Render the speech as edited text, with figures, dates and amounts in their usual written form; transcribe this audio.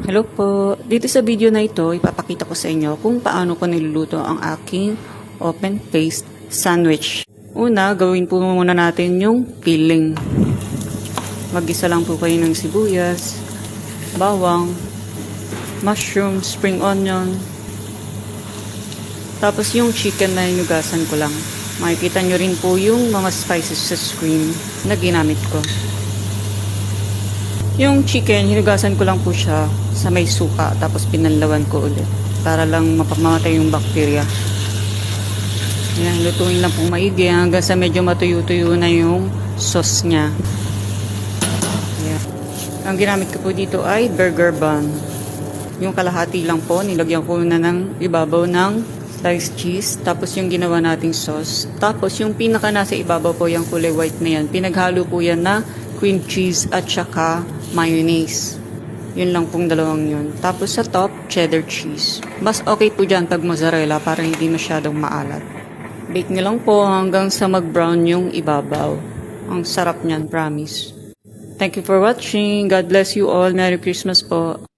Hello po. Dito sa video na ito, ipapakita ko sa inyo kung paano ko niluluto ang aking open-faced sandwich. Una, gawin po muna natin yung filling. Mag-isa lang po kayo ng sibuyas, bawang, mushroom, spring onion. Tapos yung chicken na hinugasan ko lang. Makikita nyo rin po yung mga spices sa screen na ginamit ko. Yung chicken, hinugasan ko lang po siya sa may suka, tapos pinanlawan ko ulit para lang mapamatay yung bacteria. Ayan, lutuin lang pong maigi hanggang sa medyo matuyo-tuyo na yung sauce niya. Ayan. Ang ginamit ko po dito ay burger bun. Yung kalahati lang po, nilagyan ko na ng ibabaw ng sliced cheese, tapos yung ginawa nating sauce. Tapos yung pinaka nasa ibabaw po, yung kulay white na yan, pinaghalo po yan na cream cheese at saka mayonnaise. Yun lang pong dalawang yun. Tapos sa top, cheddar cheese. Mas okay po dyan pag mozzarella para hindi masyadong maalat. Bake nyo lang po hanggang sa mag-brown yung ibabaw. Ang sarap niyan, promise. Thank you for watching. God bless you all. Merry Christmas po.